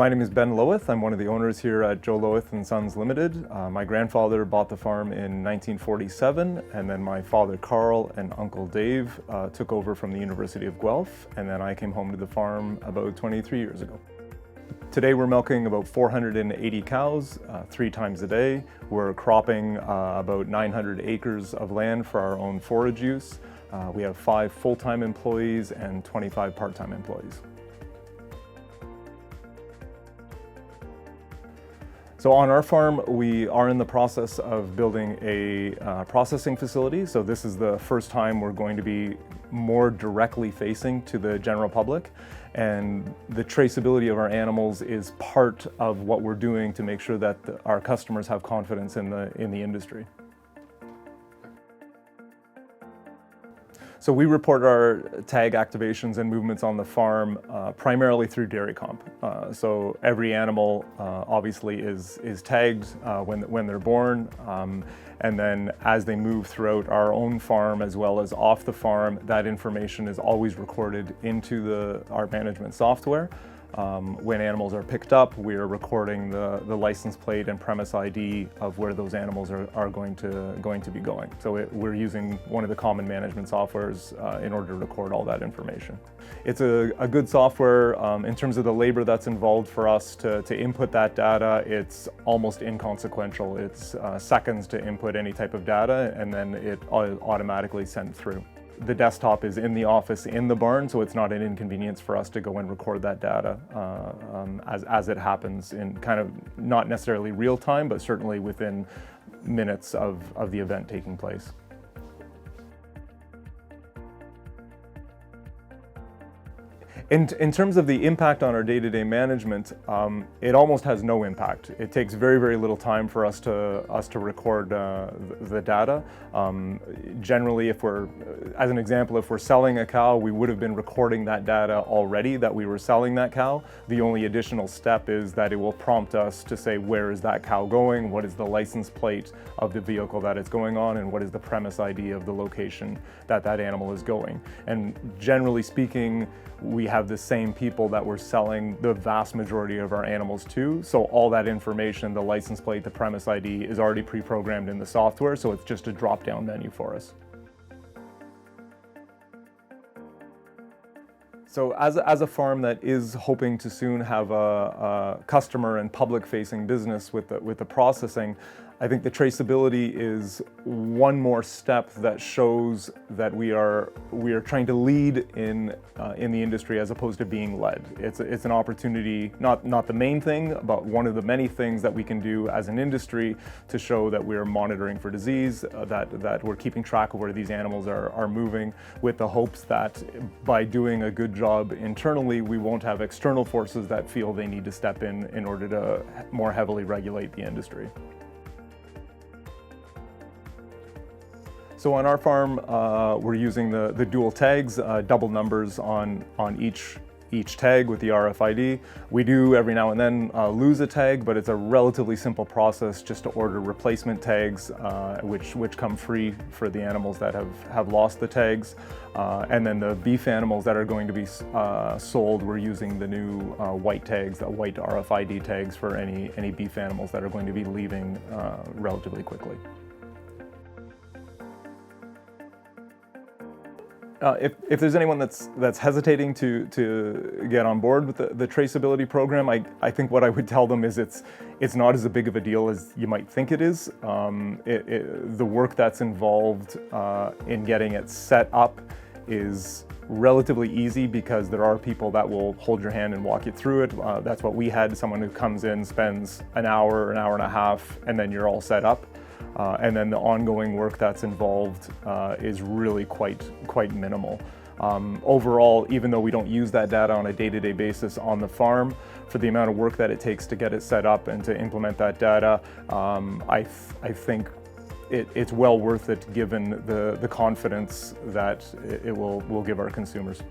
My name is Ben Loewith. I'm one of the owners here at Joe Loewith and Sons Limited. My grandfather bought the farm in 1947, and then my father Carl and Uncle Dave took over from the University of Guelph, and then I came home to the farm about 23 years ago. Today we're milking about 480 cows 3 times a day. We're cropping about 900 acres of land for our own forage use. We have 5 full-time employees and 25 part-time employees. So on our farm, we are in the process of building a processing facility. So this is the first time we're going to be more directly facing to the general public. And the traceability of our animals is part of what we're doing to make sure that our customers have confidence in the industry. So we report our tag activations and movements on the farm primarily through dairy comp. So every animal obviously is tagged when they're born, and then as they move throughout our own farm as well as off the farm, that information is always recorded into our management software. When animals are picked up, we are recording the license plate and premise ID of where those animals are going to be going. So we're using one of the common management softwares in order to record all that information. It's a good software. In terms of the labor that's involved for us to input that data, it's almost inconsequential. It's seconds to input any type of data, and then it automatically sent through. The desktop is in the office in the barn, so it's not an inconvenience for us to go and record that data as it happens in kind of not necessarily real time, but certainly within minutes of the event taking place. In terms of the impact on our day-to-day management, it almost has no impact. It takes very, very little time for us to record the data. Generally, as an example, if we're selling a cow, we would have been recording that data already that we were selling that cow. The only additional step is that it will prompt us to say, where is that cow going? What is the license plate of the vehicle that it's going on? And what is the premise ID of the location that animal is going? And generally speaking, we have the same people that we're selling the vast majority of our animals to. So all that information, the license plate, the premise ID, is already pre-programmed in the software, so it's just a drop-down menu for us. So as a farm that is hoping to soon have a customer and public-facing business with the processing, I think the traceability is one more step that shows that we are trying to lead in the industry as opposed to being led. It's an opportunity, not the main thing, but one of the many things that we can do as an industry to show that we're monitoring for disease, that we're keeping track of where these animals are moving, with the hopes that by doing a good job internally, we won't have external forces that feel they need to step in order to more heavily regulate the industry. So on our farm, we're using the dual tags, double numbers on each tag with the RFID. We do every now and then lose a tag, but it's a relatively simple process just to order replacement tags, which come free for the animals that have lost the tags. And then the beef animals that are going to be sold, we're using the new white tags, white RFID tags for any beef animals that are going to be leaving relatively quickly. If there's anyone that's hesitating to get on board with the traceability program, I think what I would tell them is it's not as big of a deal as you might think it is. The work that's involved in getting it set up is relatively easy because there are people that will hold your hand and walk you through it. That's what we had, someone who comes in, spends an hour and a half, and then you're all set up. And then the ongoing work that's involved is really quite minimal. Overall, even though we don't use that data on a day-to-day basis on the farm, for the amount of work that it takes to get it set up and to implement that data, I think it's well worth it given the confidence that it will give our consumers.